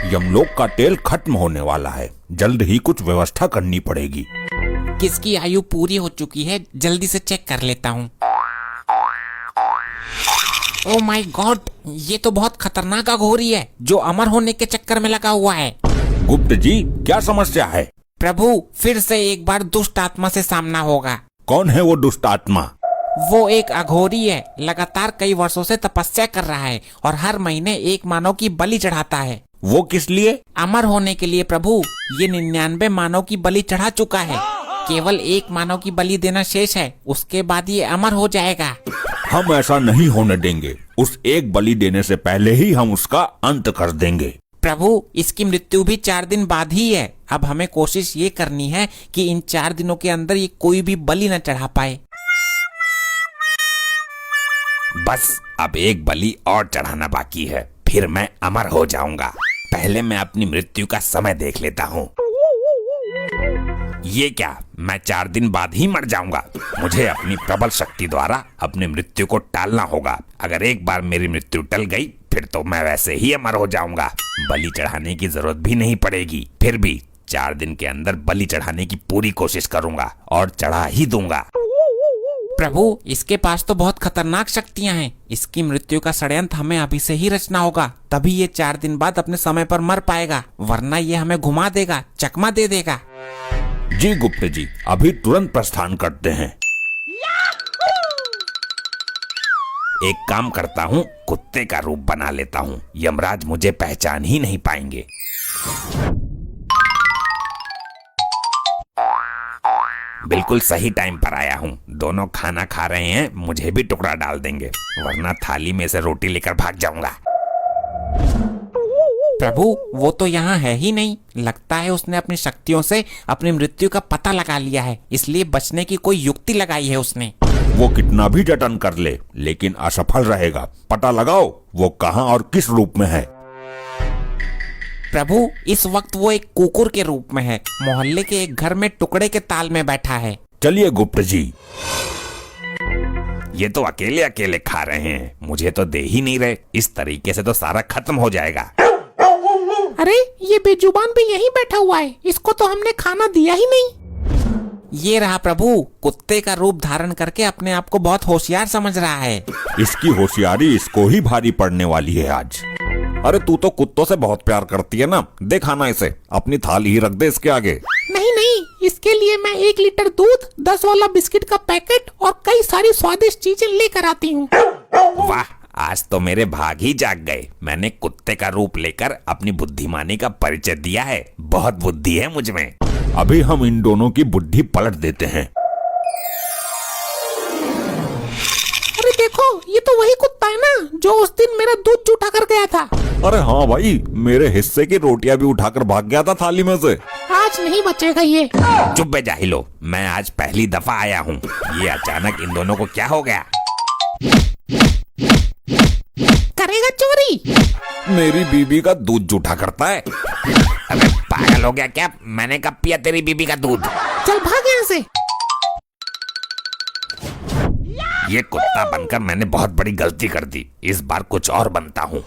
यमलोक का तेल खत्म होने वाला है, जल्द ही कुछ व्यवस्था करनी पड़ेगी। किसकी आयु पूरी हो चुकी है, जल्दी से चेक कर लेता हूँ। ओह माय गॉड, ये तो बहुत खतरनाक अघोरी है जो अमर होने के चक्कर में लगा हुआ है। गुप्त जी, क्या समस्या है? प्रभु, फिर से एक बार दुष्ट आत्मा से सामना होगा। कौन है वो दुष्ट आत्मा? वो एक अघोरी है, लगातार कई वर्षों से तपस्या कर रहा है और हर महीने एक मानव की बलि चढ़ाता है। वो किस लिए? अमर होने के लिए प्रभु। ये 99 मानव की बलि चढ़ा चुका है, केवल एक मानव की बलि देना शेष है, उसके बाद ये अमर हो जाएगा। हम ऐसा नहीं होने देंगे, उस एक बलि देने से पहले ही हम उसका अंत कर देंगे। प्रभु, इसकी मृत्यु भी 4 दिन बाद ही है। अब हमें कोशिश ये करनी है कि इन 4 दिनों के अंदर ये कोई भी बलि न चढ़ा पाए। बस अब एक बलि और चढ़ाना बाकी है, फिर मैं अमर हो जाऊंगा। पहले मैं अपनी मृत्यु का समय देख लेता हूँ। ये क्या, मैं 4 दिन बाद ही मर जाऊंगा? मुझे अपनी प्रबल शक्ति द्वारा अपनी मृत्यु को टालना होगा। अगर एक बार मेरी मृत्यु टल गई फिर तो मैं वैसे ही अमर हो जाऊंगा। बलि चढ़ाने की जरूरत भी नहीं पड़ेगी। फिर भी 4 दिन के अंदर बलि चढ़ाने की पूरी कोशिश करूंगा और चढ़ा ही दूंगा। प्रभु, इसके पास तो बहुत खतरनाक शक्तियां हैं। इसकी मृत्यु का षड्यंत्र हमें अभी से ही रचना होगा, तभी ये 4 दिन बाद अपने समय पर मर पाएगा, वरना ये हमें घुमा देगा, चकमा दे देगा। जी गुप्त जी, अभी तुरंत प्रस्थान करते हैं। एक काम करता हूँ, कुत्ते का रूप बना लेता हूँ, यमराज मुझे पहचान ही नहीं पाएंगे। बिल्कुल सही टाइम पर आया हूँ। दोनों खाना खा रहे हैं, मुझे भी टुकड़ा डाल देंगे, वरना थाली में से रोटी लेकर भाग जाऊंगा। प्रभु, वो तो यहाँ है ही नहीं। लगता है उसने अपनी शक्तियों से अपनी मृत्यु का पता लगा लिया है, इसलिए बचने की कोई युक्ति लगाई है उसने। वो कितना भी जतन कर ले, लेकिन असफल रहेगा। पता लगाओ वो कहाँ और किस रूप में है। प्रभु, इस वक्त वो एक कुकुर के रूप में है, मोहल्ले के एक घर में टुकड़े के ताल में बैठा है। चलिए गुप्त जी। ये तो अकेले अकेले खा रहे हैं, मुझे तो दे ही नहीं रहे। इस तरीके से तो सारा खत्म हो जाएगा। अरे, ये बेजुबान भी यहीं बैठा हुआ है, इसको तो हमने खाना दिया ही नहीं। ये रहा प्रभु, कुत्ते का रूप धारण करके अपने आप को बहुत होशियार समझ रहा है। इसकी होशियारी इसको ही भारी पड़ने वाली है आज। अरे तू तो कुत्तों से बहुत प्यार करती है ना, दे खाना इसे, अपनी थाली ही रख दे इसके आगे। नहीं नहीं, इसके लिए मैं 1 लीटर दूध, 10 वाला बिस्किट का पैकेट और कई सारी स्वादिष्ट चीजें लेकर आती हूँ। वाह, आज तो मेरे भाग ही जाग गए। मैंने कुत्ते का रूप लेकर अपनी बुद्धिमानी का परिचय दिया है। बहुत बुद्धि है मुझ में। अभी हम इन दोनों की बुद्धि पलट देते हैं। अरे देखो, ये तो वही कुत्ता है ना जो उस दिन मेरा दूध जूठा कर गया था। अरे हाँ भाई, मेरे हिस्से की रोटियां भी उठाकर भाग गया था थाली में से। आज नहीं बचेगा ये। चुप बे जाहिलो, मैं आज पहली दफा आया हूँ। ये अचानक इन दोनों को क्या हो गया? करेगा चोरी? मेरी बीबी का दूध जूठा करता है। अबे पागल हो गया क्या? मैंने कब पिया तेरी बीबी का दूध? चल भाग यहाँ से। ये कुत्ता बनकर मैंने बहुत बड़ी गलती कर दी। इस बार कुछ और बनता हूँ।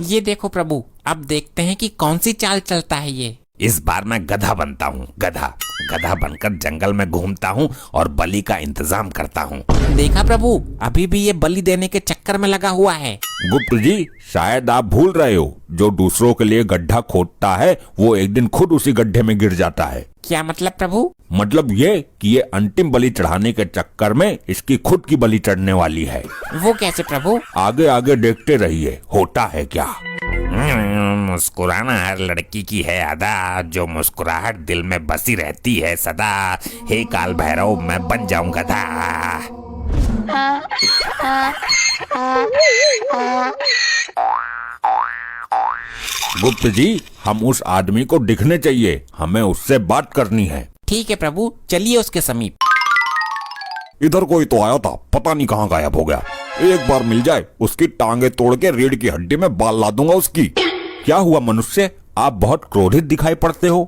ये देखो प्रभु, अब देखते हैं कि कौन सी चाल चलता है ये। इस बार मैं गधा बनता हूँ। गधा गधा बनकर जंगल में घूमता हूँ और बलि का इंतजाम करता हूँ। देखा प्रभु, अभी भी ये बलि देने के चक्कर में लगा हुआ है। गुप्त जी, शायद आप भूल रहे हो, जो दूसरों के लिए गड्ढा खोदता है वो एक दिन खुद उसी गड्ढे में गिर जाता है। क्या मतलब प्रभु? मतलब ये कि ये अंतिम बलि चढ़ाने के चक्कर में इसकी खुद की बलि चढ़ने वाली है। वो कैसे प्रभु? आगे आगे देखते रहिए, होता है क्या। मुस्कुराना हर लड़की की है अदा, जो मुस्कुराहट दिल में बसी रहती है सदा। हे काल भैरव, मैं बन जाऊं गधा। गुप्त जी, हम उस आदमी को दिखने चाहिए, हमें उससे बात करनी है। ठीक है प्रभु, चलिए उसके समीप। इधर कोई तो आया था, पता नहीं कहाँ गायब हो गया। एक बार मिल जाए, उसकी टांगे तोड़ के रीढ़ की हड्डी में बाल ला दूंगा उसकी। क्या हुआ मनुष्य, आप बहुत क्रोधित दिखाई पड़ते हो।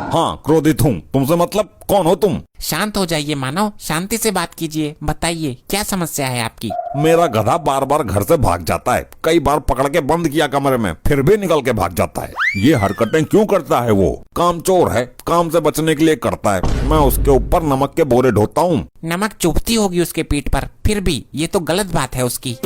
हाँ क्रोधित हूँ। तुमसे मतलब कौन हो तुम? शांत हो जाइए मानव, शांति से बात कीजिए। बताइए क्या समस्या है आपकी? मेरा गधा बार बार घर से भाग जाता है। कई बार पकड़ के बंद किया कमरे में, फिर भी निकल के भाग जाता है। ये हरकतें क्यों करता है? वो कामचोर है, काम से बचने के लिए करता है। मैं उसके ऊपर नमक के बोरे ढोता हूँ। नमक चुभती होगी उसके पीठ पर, फिर भी ये तो गलत बात है उसकी।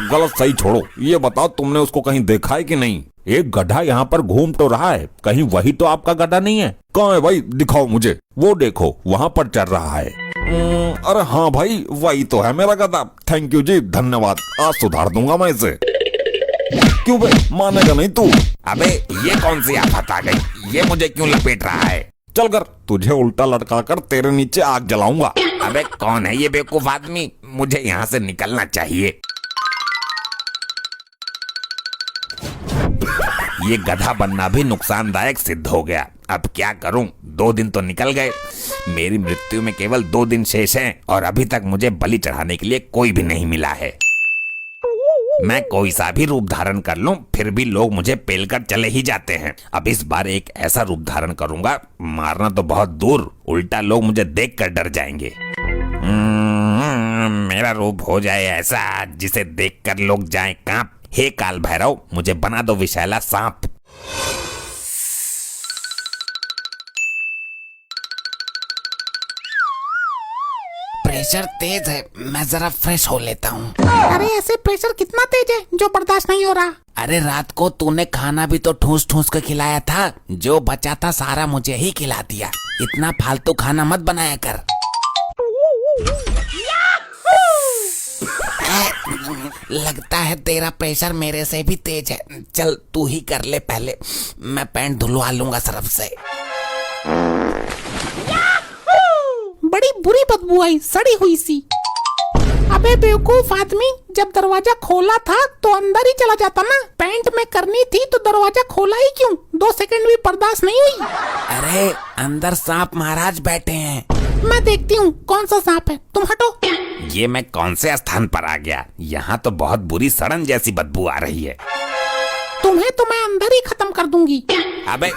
गलत सही छोड़ो, ये बताओ तुमने उसको कहीं देखा है कि नहीं? एक गधा यहाँ पर घूम तो रहा है, कहीं वही तो आपका गधा नहीं है? कहाँ है भाई, दिखाओ मुझे। वो देखो वहाँ पर चल रहा है। अरे हाँ भाई, वही तो है मेरा गधा। थैंक यू जी, धन्यवाद। आज सुधार दूंगा मैं इसे। क्यों भाई, मानेगा नहीं तू? अबे ये कौन सी आफत आ गई? ये मुझे क्यों लपेट रहा है? चल कर, तुझे उल्टा लटका कर तेरे नीचे आग जलाऊंगा। अबे कौन है ये बेवकूफ आदमी? मुझे यहाँ से निकलना चाहिए। ये गधा बनना भी नुकसानदायक सिद्ध हो गया। अब क्या करूं? 2 दिन तो निकल गए। मेरी मृत्यु में केवल 2 दिन शेष हैं और अभी तक मुझे बलि चढ़ाने के लिए कोई भी नहीं मिला है। मैं कोई सा भी रूप धारण कर लूं, फिर भी लोग मुझे पेलकर चले ही जाते हैं। अब इस बार एक ऐसा रूप धारण करूंगा, मारना तो बहुत दूर, उल्टा लोग मुझे देखकर डर जाएंगे। मेरा रूप हो जाए ऐसा जिसे देखकर लोग जाएं कांप। हे काल भैरव, मुझे बना दो विषैला सांप। प्रेशर तेज है, मैं जरा फ्रेश हो लेता हूँ। अरे ऐसे प्रेशर कितना तेज है जो बर्दाश्त नहीं हो रहा? अरे रात को तूने खाना भी तो ठूस ठूस कर खिलाया था, जो बचा था सारा मुझे ही खिला दिया। इतना फालतू खाना मत बनाया कर। लगता है तेरा प्रेशर मेरे से भी तेज है। चल तू ही कर ले पहले, मैं पैंट धुलवा लूंगा सरफ से। बड़ी बुरी बदबू आई, सड़ी हुई सी। अबे बेवकूफ आदमी, जब दरवाजा खोला था तो अंदर ही चला जाता ना। पैंट में करनी थी तो दरवाजा खोला ही क्यों? 2 सेकंड भी बर्दाश्त नहीं हुई। अरे अंदर सांप महाराज बैठे हैं। मैं देखती हूँ कौन सा सांप है, तुम हटो। ये मैं कौन से स्थान पर आ गया? यहाँ तो बहुत बुरी सड़न जैसी बदबू आ रही है। तुम्हें तो मैं अंदर ही खत्म कर दूंगी। अबे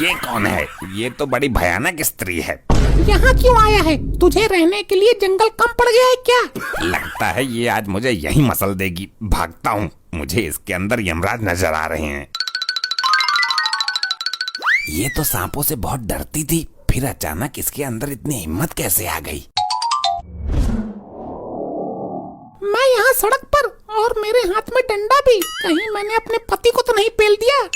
ये कौन है? ये तो बड़ी भयानक स्त्री है। यहाँ क्यों आया है? तुझे रहने के लिए जंगल कम पड़ गया है क्या? लगता है ये आज मुझे यही मसल देगी। भागता हूँ, मुझे इसके अंदर यमराज नजर आ रहे हैं। ये तो सांपों से बहुत डरती थी, फिर अचानक इसके अंदर इतनी हिम्मत कैसे आ गई? मैं यहाँ सड़क पर और मेरे हाथ में डंडा भी। कहीं मैंने अपने पति को तो नहीं पेल दिया?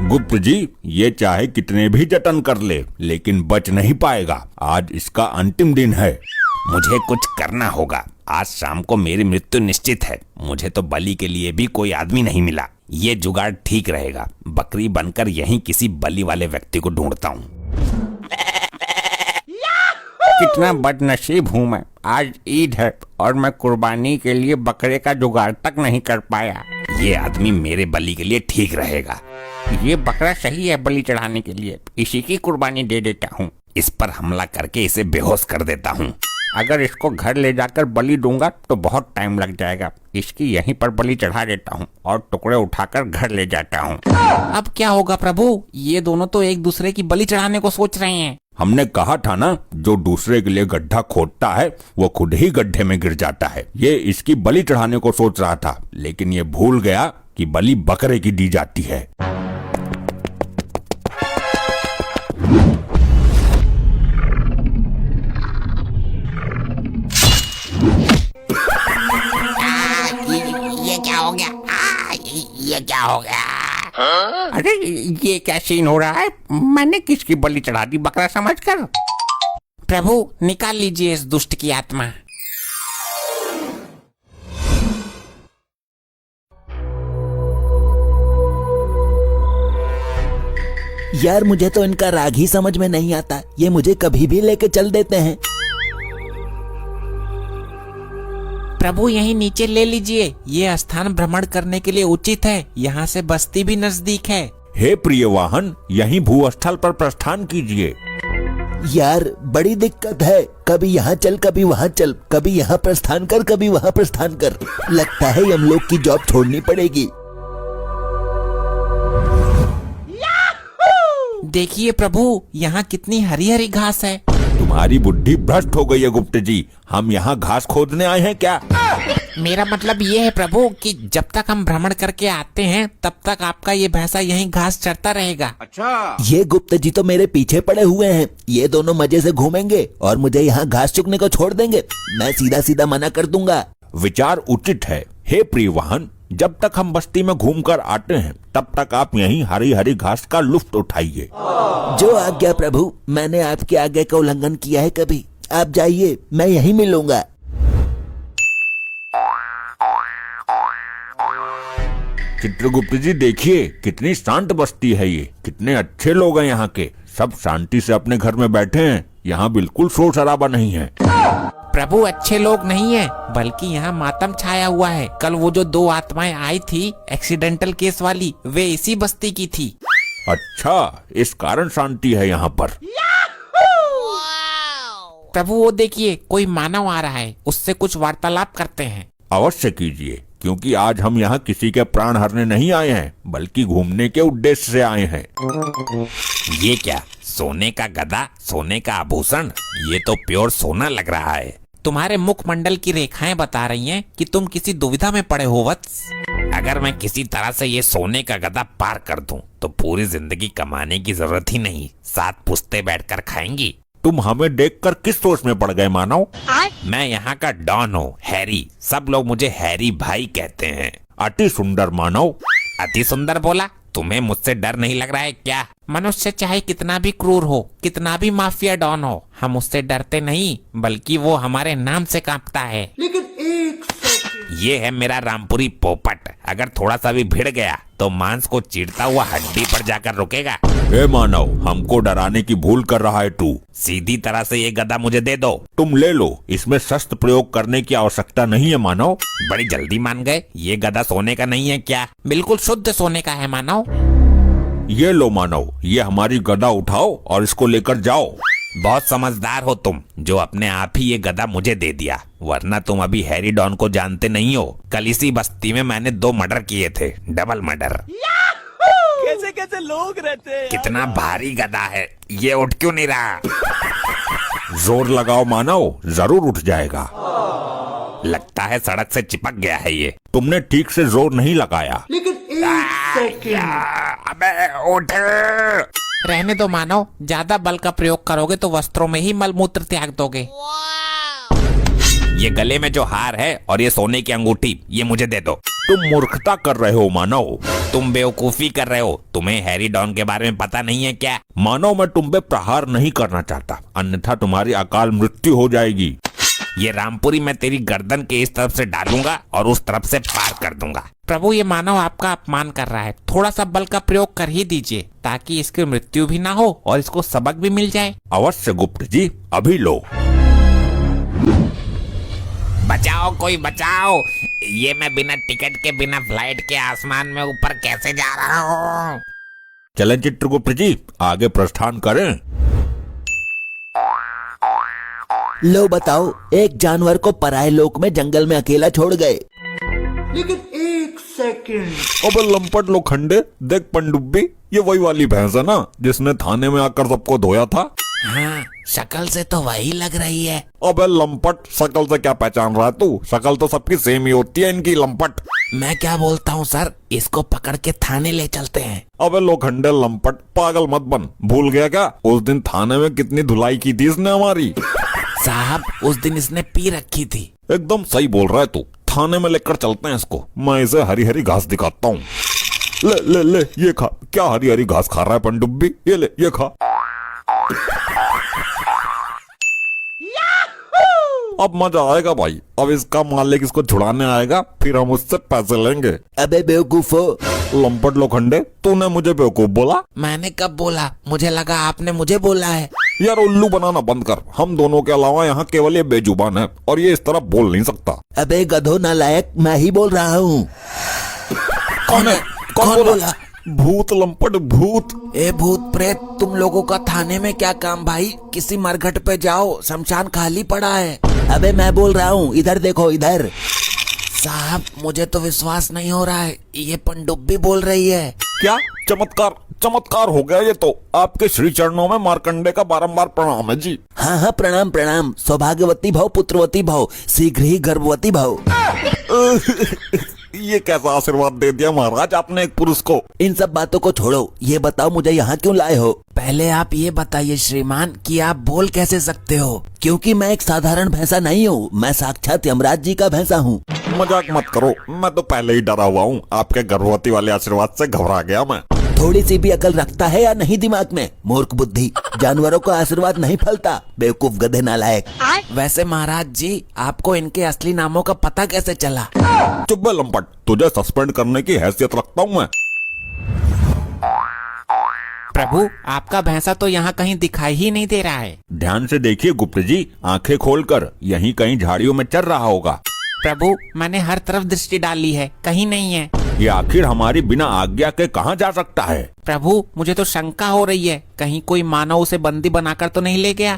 गुप्त जी, ये चाहे कितने भी जतन कर ले, लेकिन बच नहीं पाएगा। आज इसका अंतिम दिन है। मुझे कुछ करना होगा। आज शाम को मेरी मृत्यु निश्चित है। मुझे तो बलि के लिए भी कोई आदमी नहीं मिला। ये जुगाड़ ठीक रहेगा। बकरी बनकर यहीं किसी बलि वाले व्यक्ति को ढूंढता हूँ। कितना बदनसीब हूँ मैं। आज ईद है और मैं कुर्बानी के लिए बकरे का जुगाड़ तक नहीं कर पाया। ये आदमी मेरे बलि के लिए ठीक रहेगा। ये बकरा सही है बलि चढ़ाने के लिए, इसी की कुर्बानी दे देता हूँ। इस पर हमला करके इसे बेहोश कर देता हूँ। अगर इसको घर ले जाकर बलि दूंगा तो बहुत टाइम लग जाएगा। इसकी यहीं पर बलि चढ़ा देता हूँ और टुकड़े उठाकर घर ले जाता हूँ। अब क्या होगा प्रभु? ये दोनों तो एक दूसरे की बलि चढ़ाने को सोच रहे हैं। हमने कहा था ना, जो दूसरे के लिए गड्ढा खोदता है वो खुद ही गड्ढे में गिर जाता है। ये इसकी बलि चढ़ाने को सोच रहा था, लेकिन ये भूल गया कि बलि बकरे की दी जाती है। ये क्या हो गया? ये क्या हो गया? अरे ये क्या सीन हो रहा है? मैंने किसकी बलि चढ़ा दी बकरा समझकर? प्रभु निकाल लीजिए इस दुष्ट की आत्मा। यार मुझे तो इनका राग ही समझ में नहीं आता। ये मुझे कभी भी लेके चल देते हैं। प्रभु यहीं नीचे ले लीजिए, ये स्थान भ्रमण करने के लिए उचित है। यहाँ से बस्ती भी नजदीक है। हे प्रिय वाहन, यहीं भूस्थल पर प्रस्थान कीजिए। यार बड़ी दिक्कत है, कभी यहाँ चल कभी वहाँ चल, कभी यहाँ प्रस्थान कर कभी वहाँ प्रस्थान कर। लगता है हम लोग की जॉब छोड़नी पड़ेगी। देखिए प्रभु, यहाँ कितनी हरी हरी घास है। तुम्हारी बुद्धि भ्रष्ट हो गई है गुप्त जी। हम यहाँ घास खोदने आए हैं क्या? मेरा मतलब ये है प्रभु कि जब तक हम भ्रमण करके आते हैं तब तक आपका ये भैंसा यहीं घास चरता रहेगा। ये गुप्त जी तो मेरे पीछे पड़े हुए हैं। ये दोनों मजे से घूमेंगे और मुझे यहाँ घास चुगने को छोड़ देंगे। मैं सीधा सीधा मना कर दूंगा। विचार उचित है हे प्रिय वाहन। जब तक हम बस्ती में घूमकर आते हैं तब तक आप यहीं हरी हरी घास का लुफ्त उठाइए। जो आज्ञा प्रभु। मैंने आपकी आज्ञा का उल्लंघन किया है कभी? आप जाइए, मैं यहीं मिलूंगा। चित्रगुप्त जी देखिए कितनी शांत बस्ती है ये। कितने अच्छे लोग हैं यहाँ के। सब शांति से अपने घर में बैठे हैं। यहाँ बिल्कुल शोर शराबा नहीं है। प्रभु अच्छे लोग नहीं है, बल्कि यहाँ मातम छाया हुआ है। कल वो जो 2 आत्माएं आई थी एक्सीडेंटल केस वाली, वे इसी बस्ती की थी। अच्छा, इस कारण शांति है यहाँ पर। प्रभु वो देखिए, कोई मानव आ रहा है, उससे कुछ वार्तालाप करते हैं। अवश्य कीजिए, क्योंकि आज हम यहाँ किसी के प्राण हरने नहीं आए हैं, बल्कि घूमने के उद्देश्य से आए हैं। ये क्या, सोने का गदा, सोने का आभूषण? ये तो प्योर सोना लग रहा है। तुम्हारे मुखमंडल की रेखाएं बता रही हैं कि तुम किसी दुविधा में पड़े हो वत्स। अगर मैं किसी तरह से ये सोने का गदा पार कर दूं, तो पूरी जिंदगी कमाने की जरूरत ही नहीं, 7 पुश्ते बैठकर खाएंगी। तुम हमें देखकर किस सोच में पड़ गए मानव? मैं यहाँ का डॉन हूँ, हैरी। सब लोग मुझे हैरी भाई कहते हैं। अति सुंदर मानव। अति सुंदर बोला? तुम्हें मुझसे डर नहीं लग रहा है क्या? मनुष्य चाहे कितना भी क्रूर हो, कितना भी माफिया डॉन हो, हम उससे डरते नहीं, बल्कि वो हमारे नाम से कांपता है। ये है मेरा रामपुरी पोपट। अगर थोड़ा सा भी भिड़ गया तो मांस को चीरता हुआ हड्डी पर जाकर रुकेगा। हे मानव, हमको डराने की भूल कर रहा है तू। सीधी तरह से ये गदा मुझे दे दो। तुम ले लो, इसमें शस्त्र प्रयोग करने की आवश्यकता नहीं है मानव। बड़ी जल्दी मान गए। ये गदा सोने का नहीं है क्या? बिल्कुल शुद्ध सोने का है मानव। ये लो मानव, ये हमारी गदा उठाओ और इसको लेकर जाओ। बहुत समझदार हो तुम, जो अपने आप ही ये गदा मुझे दे दिया, वरना तुम अभी हैरी डॉन को जानते नहीं हो। कल इसी बस्ती में मैंने 2 मर्डर किए थे, डबल मर्डर। कैसे कैसे लोग रहते हैं। कितना भारी गदा है, ये उठ क्यों नहीं रहा? जोर लगाओ मानव, जरूर उठ जाएगा। लगता है सड़क से चिपक गया है ये। तुमने ठीक से जोर नहीं लगाया। अबे उठ। रहने दो मानव, ज्यादा बल का प्रयोग करोगे तो वस्त्रों में ही मलमूत्र त्याग दोगे। ये गले में जो हार है और ये सोने की अंगूठी, ये मुझे दे दो। तुम मूर्खता कर रहे हो मानव। तुम बेवकूफी कर रहे हो। तुम्हें हैरी डॉन के बारे में पता नहीं है क्या? मानव, मैं तुम पे प्रहार नहीं करना चाहता, अन्यथा तुम्हारी अकाल मृत्यु हो जाएगी। ये रामपुरी मैं तेरी गर्दन के इस तरफ से डालूंगा और उस तरफ से पार कर दूंगा। प्रभु ये मानव आपका अपमान कर रहा है, थोड़ा सा बल का प्रयोग कर ही दीजिए, ताकि इसकी मृत्यु भी ना हो और इसको सबक भी मिल जाए। अवश्य गुप्त जी, अभी लो। बचाओ, कोई बचाओ। ये मैं बिना टिकट के, बिना फ्लाइट के आसमान में ऊपर कैसे जा रहा हूँ? चलें चित्रगुप्त जी, आगे प्रस्थान करें। लो बताओ, एक जानवर को पराये लोक में जंगल में अकेला छोड़ गए। अबे लंपट लोखंडे, देख पनडुब्बी, ये वही वाली भैंस है ना जिसने थाने में आकर सबको धोया था? हाँ, शक्ल से तो वही लग रही है। अबे लंपट, शक्ल से क्या पहचान रहा है तू? शक्ल तो सबकी सेम ही होती है इनकी, लंपट। मैं क्या बोलता हूँ सर, इसको पकड़ के थाने ले चलते हैं। अबे लोखंडे लंपट, पागल मत बन। भूल गया क्या उस दिन थाने में कितनी धुलाई की थी इसने हमारी? साहब, उस दिन इसने पी रखी थी। एकदम सही बोल रहा है तू। थाने में लेकर चलते हैं इसको, मैं इसे हरी हरी घास दिखाता हूँ। ले ले ले, ये खा। क्या हरी हरी घास खा रहा है पनडुब्बी? ये ले, ये खा। अब मजा आएगा भाई। अब इसका मालिक इसको छुड़ाने आएगा, फिर हम उससे पैसे लेंगे। अबे बेवकूफो। लंपट लोखंडे, तूने मुझे बेवकूफ बोला? मैंने कब बोला? मुझे लगा आपने मुझे बोला है। यार उल्लू बनाना बंद कर। हम दोनों के अलावा यहाँ केवल ये बेजुबान है और ये इस तरह बोल नहीं सकता। अबे गधो नालायक, मैं ही बोल रहा हूँ। कौन है? कौन बोला? भूत लंपट, भूत। ए भूत प्रेत, तुम लोगों का थाने में क्या काम भाई? किसी मरघट पे जाओ, शमशान खाली पड़ा है। अबे मैं बोल रहा हूँ, इधर देखो इधर। साहब, मुझे तो विश्वास नहीं हो रहा है, ये पनडुब्बी बोल रही है। क्या चमत्कार? चमत्कार हो गया ये तो। आपके श्री चरणों में मार्कंडे का बारंबार प्रणाम है जी। हाँ हाँ, प्रणाम प्रणाम। सौभाग्यवती भव, पुत्रवती भव, शीघ्र ही गर्भवती भव। ये कैसा आशीर्वाद दे दिया महाराज आपने एक पुरुष को। इन सब बातों को छोड़ो, ये बताओ मुझे यहाँ क्यों लाए हो? पहले आप ये बताइए श्रीमान कि आप बोल कैसे सकते हो? क्योंकि मैं एक साधारण भैंसा नहीं हूँ, मैं साक्षात यमराज जी का भैंसा हूँ। मजाक मत करो, मैं तो पहले ही डरा हुआ हूँ। आपके गर्भवती वाले आशीर्वाद से घबरा गया मैं। थोड़ी सी भी अकल रखता है या नहीं दिमाग में? मूर्ख बुद्धि, जानवरों का आशीर्वाद नहीं फलता। बेवकूफ गधे नालायक। वैसे महाराज जी, आपको इनके असली नामों का पता कैसे चला? चुप बे लंपट, तुझे सस्पेंड करने की हैसियत रखता हूँ मैं। प्रभु, आपका भैंसा तो यहाँ कहीं दिखाई ही नहीं दे रहा है। ध्यान से देखिए गुप्त जी, आंखें खोलकर, यहीं कहीं झाड़ियों में चल रहा होगा। प्रभु, मैंने हर तरफ दृष्टि डाली है, कहीं नहीं है। ये आखिर हमारी बिना आज्ञा के कहाँ जा सकता है? प्रभु, मुझे तो शंका हो रही है, कहीं कोई मानव उसे बंदी बनाकर तो नहीं ले गया।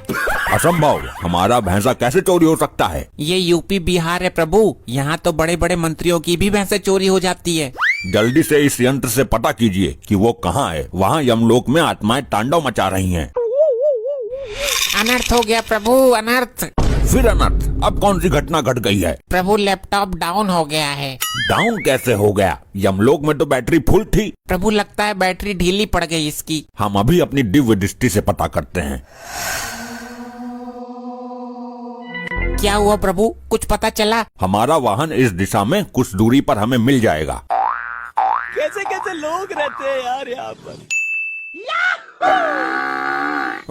असंभव, हमारा भैंसा कैसे चोरी हो सकता है? ये यूपी बिहार है प्रभु, यहाँ तो बड़े बड़े मंत्रियों की भी भैंसें चोरी हो जाती है। जल्दी से इस यंत्र से पता कीजिए कि वो कहाँ है। वहाँ यमलोक में आत्माएं तांडव मचा रही हैं। अनर्थ हो गया प्रभु, अनर्थ। फिर अनर्थ? अब कौन सी घटना घट गई है? प्रभु, लैपटॉप डाउन हो गया है। डाउन कैसे हो गया? यमलोक में तो बैटरी फुल थी। प्रभु, लगता है बैटरी ढीली पड़ गई इसकी। हम अभी अपनी दिव्य दृष्टि से पता करते हैं। क्या हुआ प्रभु, कुछ पता चला? हमारा वाहन इस दिशा में कुछ दूरी पर हमें मिल जाएगा। कैसे कैसे लोग रहते हैं यार यहाँ पर।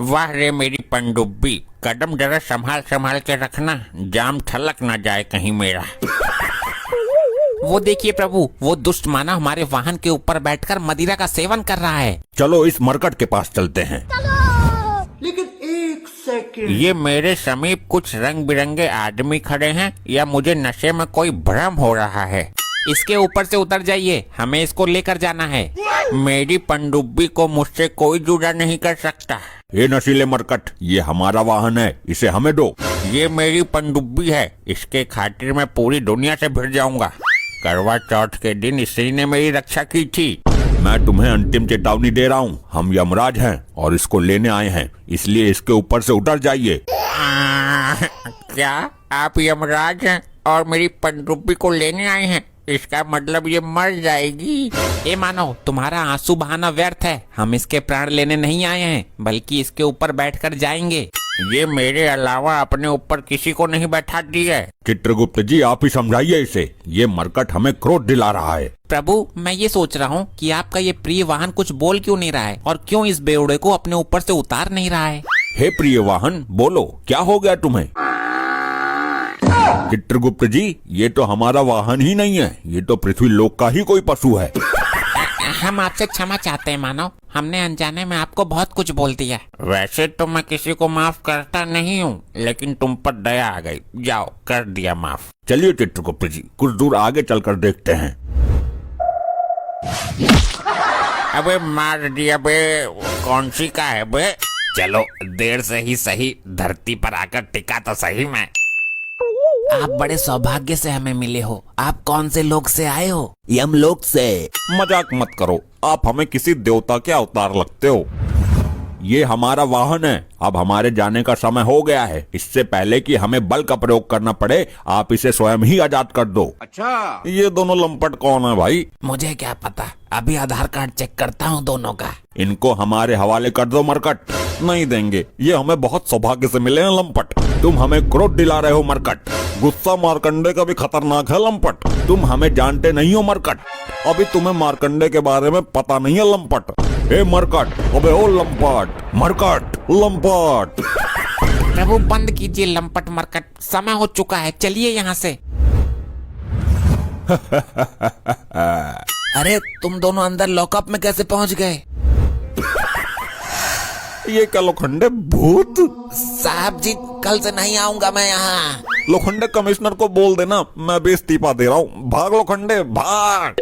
वाह रे मेरी पनडुब्बी, कदम जरा संभाल संभाल के रखना, जाम छलक ना जाए कहीं मेरा। वो देखिए प्रभु, वो दुष्ट मानव हमारे वाहन के ऊपर बैठकर मदिरा का सेवन कर रहा है। चलो इस मरकट के पास चलते हैं। ये मेरे समीप कुछ रंग बिरंगे आदमी खड़े हैं या मुझे नशे में कोई भ्रम हो रहा है? इसके ऊपर से उतर जाइए, हमें इसको लेकर जाना है। मेरी पनडुब्बी को मुझसे कोई जुड़ा नहीं कर सकता। ये नशीले मरकट, ये हमारा वाहन है, इसे हमें दो। ये मेरी पनडुब्बी है, इसके खातिर मैं पूरी दुनिया से भिड़ जाऊंगा। करवा चौथ के दिन इसी ने मेरी रक्षा की थी। मैं तुम्हें अंतिम चेतावनी दे रहा हूँ, हम यमराज हैं और इसको लेने आए हैं, इसलिए इसके ऊपर से उतर जाइए। क्या आप यमराज हैं और मेरी पनडुब्बी को लेने आए हैं? इसका मतलब ये मर जाएगी। ए मानो, तुम्हारा आंसू बहाना व्यर्थ है। हम इसके प्राण लेने नहीं आए हैं, बल्कि इसके ऊपर बैठकर जाएंगे। ये मेरे अलावा अपने ऊपर किसी को नहीं बैठाती है। चित्रगुप्त जी, आप ही समझाइए इसे, ये मरकट हमें क्रोध दिला रहा है। प्रभु, मैं ये सोच रहा हूँ कि आपका ये प्रिय वाहन कुछ बोल क्यों नहीं रहा है और क्यों इस बेवड़े को अपने ऊपर से उतार नहीं रहा है। हे प्रिय वाहन, बोलो क्या हो गया तुम्हें? चित्रगुप्त जी, ये तो हमारा वाहन ही नहीं है, ये तो पृथ्वी लोक का ही कोई पशु है। हम आपसे क्षमा चाहते हैं मानव, हमने अनजाने में आपको बहुत कुछ बोल दिया। वैसे तो मैं किसी को माफ करता नहीं हूँ, लेकिन तुम पर दया आ गई। जाओ, कर दिया माफ। चलिए चित्रगुप्त जी, कुछ दूर आगे चलकर देखते हैं। अबे मार दिया बे, कौन सी का है बे? चलो, देर से ही सही धरती पर आकर टिका तो सही मैं। आप बड़े सौभाग्य से हमें मिले हो। आप कौन से लोक से आए हो? यमलोक से। मजाक मत करो, आप हमें किसी देवता के अवतार लगते हो। ये हमारा वाहन है, अब हमारे जाने का समय हो गया है। इससे पहले कि हमें बल का प्रयोग करना पड़े, आप इसे स्वयं ही आजाद कर दो। अच्छा, ये दोनों लंपट कौन है भाई? मुझे क्या पता, अभी आधार कार्ड चेक करता हूँ दोनों का। इनको हमारे हवाले कर दो मरकट। नहीं देंगे, ये हमें बहुत सौभाग्य से मिले हैं लंपट। तुम हमें क्रोध दिला रहे हो मरकट। गुस्सा मार्कंडे का भी खतरनाक है लंपट। तुम हमें जानते नहीं हो मरकट, अभी तुम्हें मार्कंडे के बारे में पता नहीं है लंपट। ए मरकट, अबे ओ लंपट, मरकट, लंपट। प्रभु, बंद कीजिए लंपट मरकट, समय हो चुका है, चलिए यहाँ से। अरे, तुम दोनों अंदर लॉकअप में कैसे पहुँच गए? ये क्या लोखंडे भूत? साहब जी, कल से नहीं आऊंगा मैं यहाँ। लोखंडे कमिश्नर को बोल देना मैं भी इस्तीफा दे रहा हूँ। भाग लोखंडे, भाग।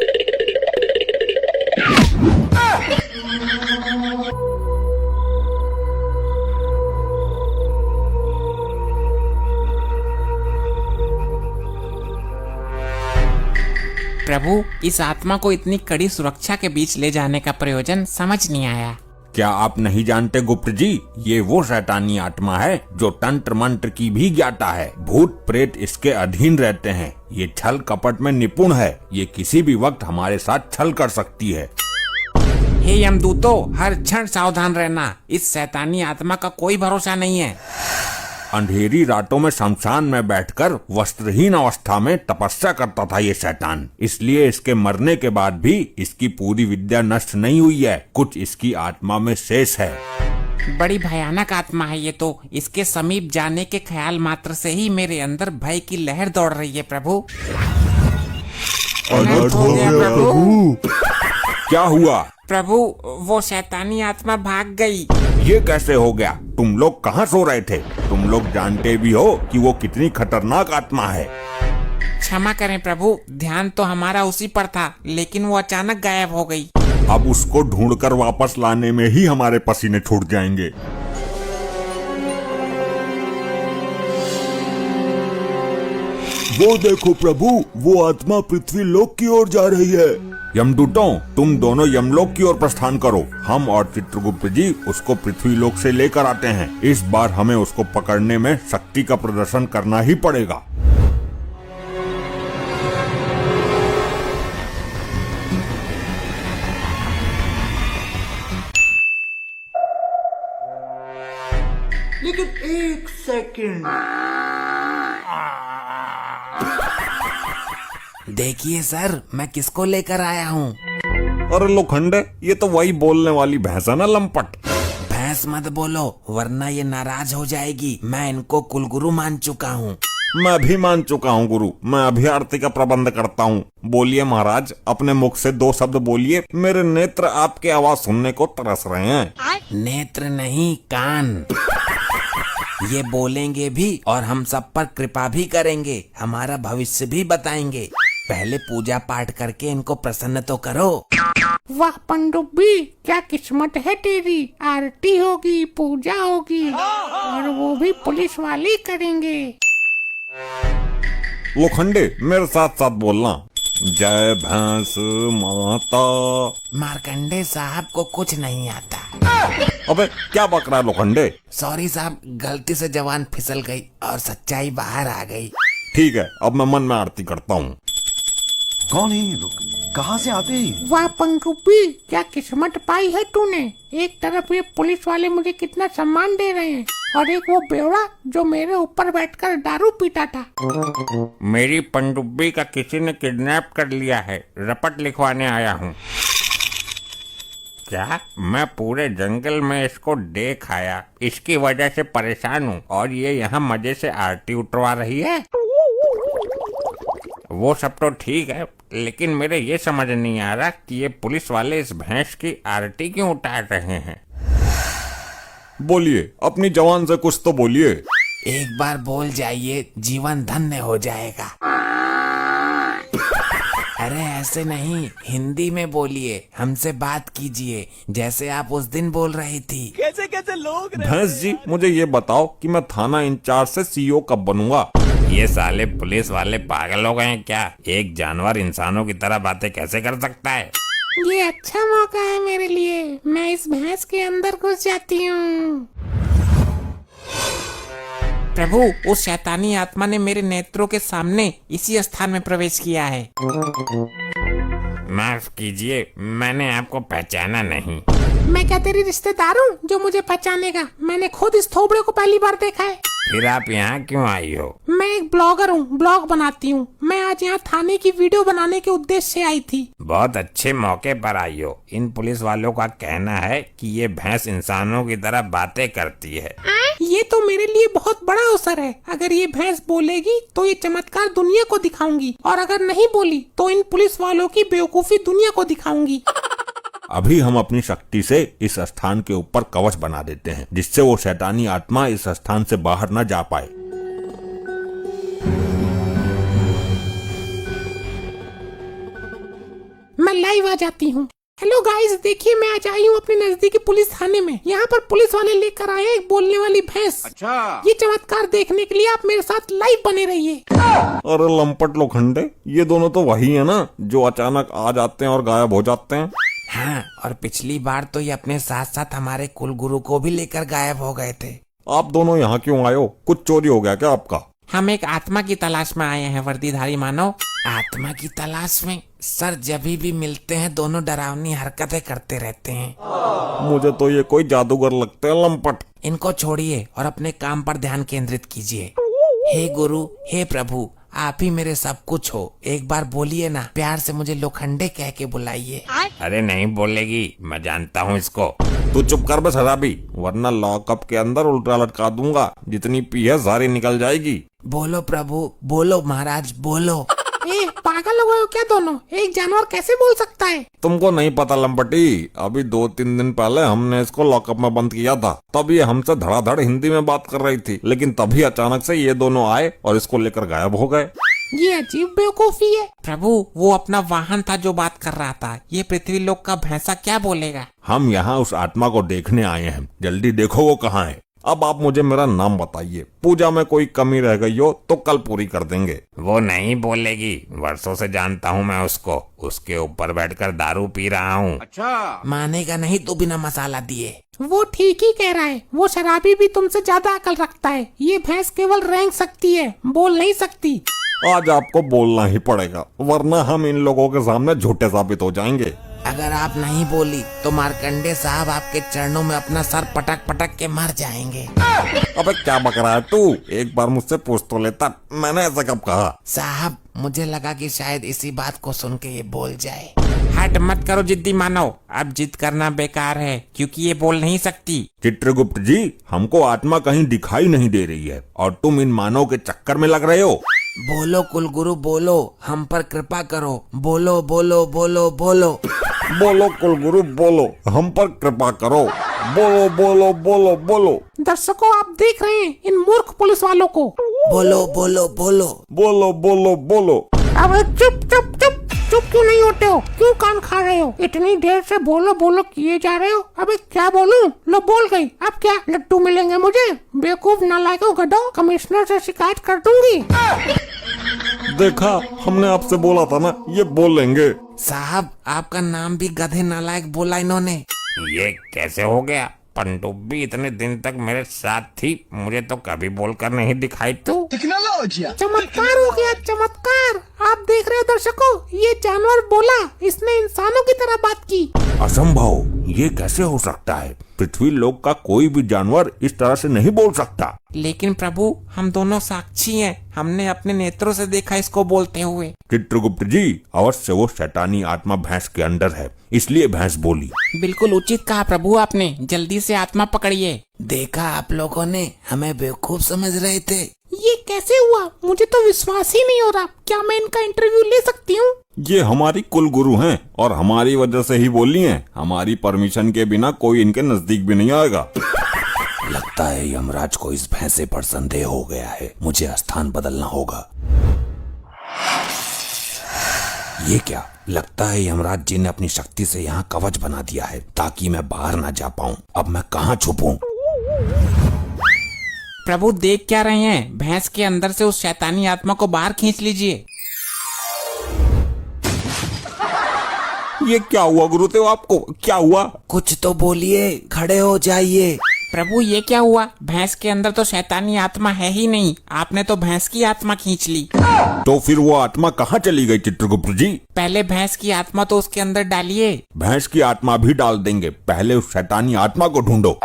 प्रभु, इस आत्मा को इतनी कड़ी सुरक्षा के बीच ले जाने का प्रयोजन समझ नहीं आया। क्या आप नहीं जानते गुप्त जी, ये वो शैतानी आत्मा है जो तंत्र मंत्र की भी ज्ञाता है। भूत प्रेत इसके अधीन रहते हैं। ये छल कपट में निपुण है। ये किसी भी वक्त हमारे साथ छल कर सकती है। हे यमदूतों, हर क्षण सावधान रहना। इस शैतानी आत्मा का कोई भरोसा नहीं है। अंधेरी रातों में शमशान में बैठकर वस्त्रहीन अवस्था में तपस्या करता था ये शैतान। इसलिए इसके मरने के बाद भी इसकी पूरी विद्या नष्ट नहीं हुई है। कुछ इसकी आत्मा में शेष है। बड़ी भयानक आत्मा है ये तो। इसके समीप जाने के ख्याल मात्र से ही मेरे अंदर भय की लहर दौड़ रही है प्रभु। अनर्थ हो गया प्रभु। क्या हुआ? प्रभु, वो शैतानी आत्मा भाग गई। ये कैसे हो गया? तुम लोग कहाँ सो रहे थे? तुम लोग जानते भी हो कि वो कितनी खतरनाक आत्मा है। क्षमा करें प्रभु, ध्यान तो हमारा उसी पर था, लेकिन वो अचानक गायब हो गई। अब उसको ढूंढकर वापस लाने में ही हमारे पसीने छूट जाएंगे। वो देखो प्रभु, वो आत्मा पृथ्वी लोक की ओर जा रही है। यमदूतों, तुम दोनों यमलोक की ओर प्रस्थान करो। हम और चित्रगुप्त जी उसको पृथ्वी लोक से लेकर आते हैं। इस बार हमें उसको पकड़ने में शक्ति का प्रदर्शन करना ही पड़ेगा। लेकिन एक सेकंड, देखिए सर, मैं किसको लेकर आया हूँ। अरे लोखंडे, ये तो वही बोलने वाली भैंस है ना, लंपट। भैंस मत बोलो, वरना ये नाराज हो जाएगी। मैं इनको कुलगुरु मान चुका हूँ। मैं भी मान चुका हूँ गुरु। मैं अभी आरती का प्रबंध करता हूँ। बोलिए महाराज, अपने मुख से 2 शब्द बोलिए। मेरे नेत्र आपकी आवाज सुनने को तरस रहे हैं। नेत्र नहीं, कान। ये बोलेंगे भी और हम सब पर कृपा भी करेंगे। हमारा भविष्य भी बताएंगे। पहले पूजा पाठ करके इनको प्रसन्न तो करो। वाह पनडुब्बी, क्या किस्मत है तेरी। आरती होगी, पूजा होगी, और वो भी पुलिस वाले करेंगे। लोखंडे, मेरे साथ साथ बोलना। जय भैंस माता। मार्कंडे साहब को कुछ नहीं आता। अबे क्या बक रहा है लोखंडे? सॉरी साहब, गलती से जवान फिसल गई और सच्चाई बाहर आ गई। ठीक है, अब मैं मन में आरती करता हूँ। कौन है ये लोग? कहाँ से आते हैं? वाह पनडुब्बी, क्या किस्मत पाई है तूने। एक तरफ ये पुलिस वाले मुझे कितना सम्मान दे रहे हैं, और एक वो बेवड़ा जो मेरे ऊपर बैठकर दारू पीता था। मेरी पनडुब्बी का किसी ने किडनैप कर लिया है। रपट लिखवाने आया हूँ। क्या? मैं पूरे जंगल में इसको देख आया। इसकी वजह से परेशान हूँ और ये यहाँ मजे से आरती उतरवा रही है। वो सब तो ठीक है, लेकिन मेरे ये समझ नहीं आ रहा कि ये पुलिस वाले इस भैंस की आरती क्यों उतार रहे हैं। बोलिए, अपनी जवान से कुछ तो बोलिए। एक बार बोल जाइए, जीवन धन्य हो जाएगा। अरे ऐसे नहीं, हिंदी में बोलिए। हमसे बात कीजिए जैसे आप उस दिन बोल रही थी। कैसे कैसे लोग रहते भैंस जी, मुझे ये बताओ कि मैं थाना इंचार्ज से सीईओ कब बनूंगा? ये साले पुलिस वाले पागल हो गए हैं क्या? एक जानवर इंसानों की तरह बातें कैसे कर सकता है? ये अच्छा मौका है मेरे लिए। मैं इस भैंस के अंदर घुस जाती हूँ। प्रभु, उस शैतानी आत्मा ने मेरे नेत्रों के सामने इसी स्थान में प्रवेश किया है। माफ कीजिए, मैंने आपको पहचाना नहीं। मैं क्या तेरी रिश्तेदार हूँ जो मुझे पहचानेगा? मैंने खुद इस थोबड़े को पहली बार देखा है। फिर आप यहाँ क्यों आई हो? मैं एक ब्लॉगर हूँ, ब्लॉग बनाती हूँ। मैं आज यहाँ थाने की वीडियो बनाने के उद्देश्य से आई थी। बहुत अच्छे मौके पर आई हो। इन पुलिस वालों का कहना है कि ये भैंस इंसानों की तरह बातें करती है। ये तो मेरे लिए बहुत बड़ा अवसर है। अगर ये भैंस बोलेगी तो ये चमत्कार दुनिया को दिखाऊंगी, और अगर नहीं बोली तो इन पुलिस वालों की बेवकूफी दुनिया को दिखाऊंगी। अभी हम अपनी शक्ति से इस स्थान के ऊपर कवच बना देते हैं, जिससे वो शैतानी आत्मा इस स्थान से बाहर न जा पाए। मैं लाइव आ जाती हूँ। हेलो गाइस, देखिए मैं आज आई हूँ अपने नजदीकी पुलिस थाने में। यहाँ पर पुलिस वाले लेकर आए एक बोलने वाली भैंस। अच्छा। ये चमत्कार देखने के लिए आप मेरे साथ लाइव बने रहिए। अरे लंपट लोखंडे, ये दोनों तो वही है ना जो अचानक आ जाते हैं और गायब हो जाते हैं। हाँ, और पिछली बार तो ये अपने साथ साथ हमारे कुल गुरु को भी लेकर गायब हो गए थे। आप दोनों यहाँ क्यों आए हो? कुछ चोरी हो गया क्या आपका? हम एक आत्मा की तलाश में आए हैं वर्दीधारी मानव। आत्मा की तलाश में? सर, जब भी मिलते हैं दोनों डरावनी हरकतें करते रहते हैं। मुझे तो ये कोई जादूगर लगते हैं लंपट। इनको छोड़िए और अपने काम पर ध्यान केंद्रित कीजिए। हे गुरु, हे प्रभु, आप ही मेरे सब कुछ हो। एक बार बोलिए ना, प्यार से मुझे लोखंडे कह के बुलाइए। अरे नहीं बोलेगी, मैं जानता हूँ इसको। तू चुप कर बे शराबी, वरना लॉकअप के अंदर उल्टा लटका दूंगा। जितनी पी है सारी निकल जाएगी। बोलो प्रभु, बोलो महाराज, बोलो। ए, पागल हो गए हो क्या दोनों? एक जानवर कैसे बोल सकता है? तुमको नहीं पता लंपटी, अभी 2-3 दिन पहले हमने इसको लॉकअप में बंद किया था। तब ये हमसे धड़ाधड़ हिंदी में बात कर रही थी, लेकिन तभी अचानक से ये दोनों आए और इसको लेकर गायब हो गए। ये अजीब बेवकूफी है। प्रभु, वो अपना वाहन था जो बात कर रहा था। ये पृथ्वी लोक का भैंसा क्या बोलेगा? हम यहाँ उस आत्मा को देखने आए हैं, जल्दी देखो वो कहाँ है। अब आप मुझे मेरा नाम बताइए, पूजा में कोई कमी रह गई हो तो कल पूरी कर देंगे। वो नहीं बोलेगी, वर्षों से जानता हूँ मैं उसको। उसके ऊपर बैठकर दारू पी रहा हूँ। अच्छा। मानेगा नहीं तो बिना मसाला दिए। वो ठीक ही कह रहा है, वो शराबी भी तुमसे ज्यादा अकल रखता है। ये भैंस केवल रेंग सकती है, बोल नहीं सकती। आज आपको बोलना ही पड़ेगा, वरना हम इन लोगों के सामने झूठे साबित हो जाएंगे। अगर आप नहीं बोली तो मार्कंडे साहब आपके चरणों में अपना सर पटक पटक के मर जाएंगे। अबे क्या बक रहा है तू? एक बार मुझसे पूछ तो लेता, मैंने ऐसा कब कहा? साहब, मुझे लगा कि शायद इसी बात को सुन के ये बोल जाए। हट मत करो जिद्दी मानव, अब जिद करना बेकार है क्योंकि ये बोल नहीं सकती। चित्रगुप्त जी, हमको आत्मा कहीं दिखाई नहीं दे रही है और तुम इन मानव के चक्कर में लग रहे हो। बोलो कुलगुरु, बोलो, हम पर कृपा करो। बोलो बोलो बोलो बोलो। बोलो कुलगुरु, बोलो, हम पर कृपा करो। बोलो बोलो बोलो बोलो। दर्शकों, आप देख रहे हैं इन मूर्ख पुलिस वालों को। बोलो बोलो बोलो। बोलो बोलो बोलो। अब चुप चुप चुप चुप क्यों नहीं होते हो? क्यों कान खा रहे हो? इतनी देर से बोलो बोलो किए जा रहे हो। अबे क्या बोलूं? लो बोल गई। अब क्या लड्डू मिलेंगे मुझे? बेवकूफ नालायकों, गधों, कमिश्नर से शिकायत कर दूंगी। देखा, हमने आपसे बोला था ना, ये बोलेंगे। साहब, आपका नाम भी गधे नालायक बोला इन्होंने। ये कैसे हो गया? पनडुब्बी इतने दिन तक मेरे साथ थी, मुझे तो कभी बोलकर नहीं दिखाई। तो चमत्कार हो गया, चमत्कार। आप देख रहे हो दर्शकों, ये जानवर बोला, इसने इंसानों की तरह बात की। असंभव, ये कैसे हो सकता है? पृथ्वी लोक का कोई भी जानवर इस तरह से नहीं बोल सकता। लेकिन प्रभु, हम दोनों साक्षी हैं, हमने अपने नेत्रों से देखा इसको बोलते हुए। चित्रगुप्त जी, अवश्य वो शैतानी आत्मा भैंस के अंदर है, इसलिए भैंस बोली। बिल्कुल उचित कहा प्रभु आपने, जल्दी से आत्मा पकड़िए। देखा, आप लोगों ने हमें बेवकूफ समझ रहे थे। ये कैसे हुआ? मुझे तो विश्वास ही नहीं हो रहा। क्या मैं इनका इंटरव्यू ले सकती हूँ? ये हमारी कुल गुरु हैं और हमारी वजह से ही बोली हैं। हमारी परमिशन के बिना कोई इनके नजदीक भी नहीं आएगा। लगता है यमराज को इस भैंसे पर संदेह हो गया है, मुझे स्थान बदलना होगा। ये क्या? लगता है यमराज जी ने अपनी शक्ति से यहाँ कवच बना दिया है ताकि मैं बाहर ना जा पाऊँ। अब मैं कहाँ छुपूं? प्रभु, देख क्या रहे हैं? भैंस के अंदर से उस शैतानी आत्मा को बाहर खींच लीजिए। ये क्या हुआ गुरुदेव? आपको क्या हुआ? कुछ तो बोलिए, खड़े हो जाइए। प्रभु, ये क्या हुआ? भैंस के अंदर तो शैतानी आत्मा है ही नहीं, आपने तो भैंस की आत्मा खींच ली। तो फिर वो आत्मा कहाँ चली गई चित्रगुप्त जी? पहले भैंस की आत्मा तो उसके अंदर डालिए। भैंस की आत्मा भी डाल देंगे, पहले उस शैतानी आत्मा को ढूंढो।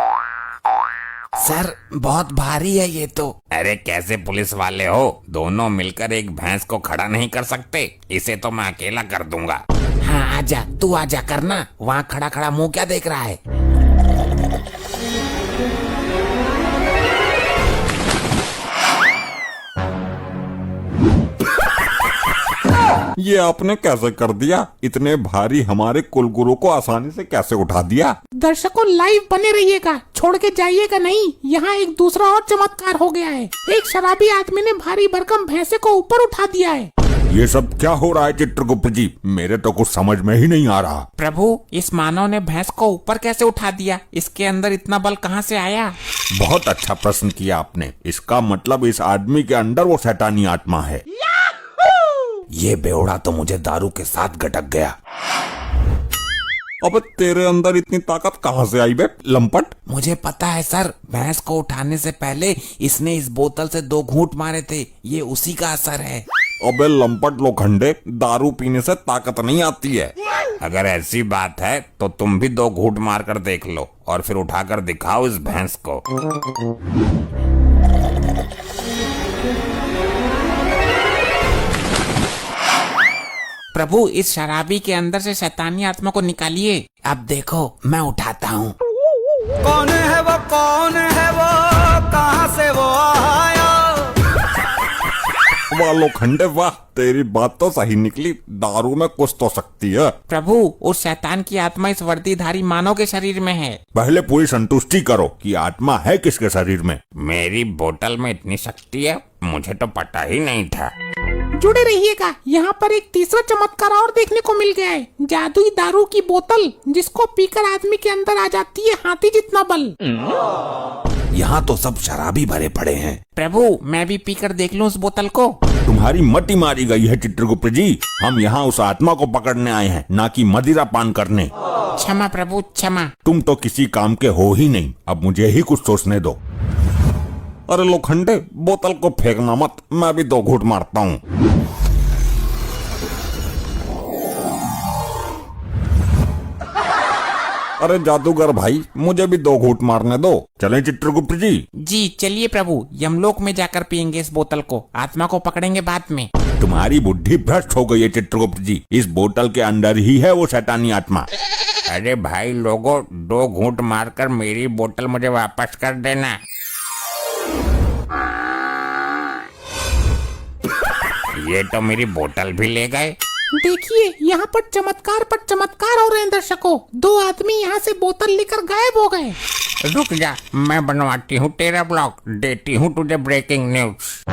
सर, बहुत भारी है ये तो। अरे कैसे पुलिस वाले हो? दोनों मिलकर एक भैंस को खड़ा नहीं कर सकते? इसे तो मैं अकेला कर दूंगा। हाँ, आजा, तू आजा करना। वहाँ खड़ा खड़ा मुंह क्या देख रहा है? ये आपने कैसे कर दिया? इतने भारी हमारे कुलगुरु को आसानी से कैसे उठा दिया? दर्शकों, लाइव बने रहिएगा, छोड़ के जाइएगा नहीं। यहाँ एक दूसरा और चमत्कार हो गया है। एक शराबी आदमी ने भारी भरकम भैंसे को ऊपर उठा दिया है। ये सब क्या हो रहा है चित्रगुप्त जी? मेरे तो कुछ समझ में ही नहीं आ रहा। प्रभु, इस मानव ने भैंस को ऊपर कैसे उठा दिया? इसके अंदर इतना बल कहाँ से आया? बहुत अच्छा प्रश्न किया आपने। इसका मतलब इस आदमी के अंदर वो शैतानी आत्मा है। ये बेवड़ा तो मुझे दारू के साथ गटक गया। अब तेरे अंदर इतनी ताकत कहाँ से आई बे लंपट? मुझे पता है सर, भैंस को उठाने से पहले इसने इस बोतल से 2 घूंट मारे थे। ये उसी का असर है। अबे लंपट लोखंडे, दारू पीने से ताकत नहीं आती है। अगर ऐसी बात है तो तुम भी 2 घूंट मार कर देख लो और फिर उठाकर दिखाओ इस भैंस को। प्रभु, इस शराबी के अंदर से शैतानी आत्मा को निकालिए। अब देखो, मैं उठाता हूँ। कौन है वो, कौन है वो, कहाँ से वो आया? वाह लोखंडे वाह, तेरी बात तो सही निकली। दारू में कुछ तो शक्ति है। प्रभु, उस शैतान की आत्मा इस वर्दीधारी मानव के शरीर में है। पहले पूरी संतुष्टि करो कि आत्मा है किसके शरीर में। मेरी बोतल में इतनी शक्ति है, मुझे तो पता ही नहीं था। जुड़े रहिएगा, यहाँ पर एक तीसरा चमत्कार और देखने को मिल गया है। जादुई दारू की बोतल जिसको पीकर आदमी के अंदर आ जाती है हाथी जितना बल। यहाँ तो सब शराबी भरे पड़े हैं। प्रभु, मैं भी पीकर देख लूं उस बोतल को। तुम्हारी मति मारी गई है चित्रगुप्त जी। हम यहाँ उस आत्मा को पकड़ने आए हैं, ना कि मदिरा पान करने। क्षमा प्रभु, क्षमा। तुम तो किसी काम के हो ही नहीं। अब मुझे ही कुछ सोचने दो। अरे लोखंडे, बोतल को फेंकना मत, मैं भी 2 घूंट मारता हूँ। अरे जादूगर भाई, मुझे भी 2 घूंट मारने दो। चलें चित्रगुप्त जी? जी चलिए प्रभु, यमलोक में जाकर पियेंगे इस बोतल को। आत्मा को पकड़ेंगे बाद में। तुम्हारी बुद्धि भ्रष्ट हो गई है चित्रगुप्त जी। इस बोतल के अंदर ही है वो शैतानी आत्मा। अरे भाई लोगों, 2 घूंट मारकर मेरी बोतल मुझे वापस कर देना। ये तो मेरी बोतल भी ले गए। देखिए, यहाँ पर चमत्कार हो रहे हैं दर्शकों। 2 आदमी यहाँ से बोतल लेकर गायब हो गए। रुक जा, मैं बनवाती हूँ तेरा ब्लॉग, देती हूँ तुझे ब्रेकिंग न्यूज।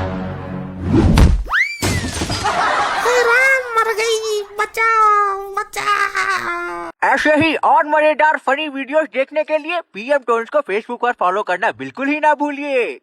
मर गई, बचाओ बचाओ। ऐसे ही और मजेदार फनी वीडियोस देखने के लिए PM टोन्स को फेसबुक पर फॉलो करना बिल्कुल ही ना भूलिए।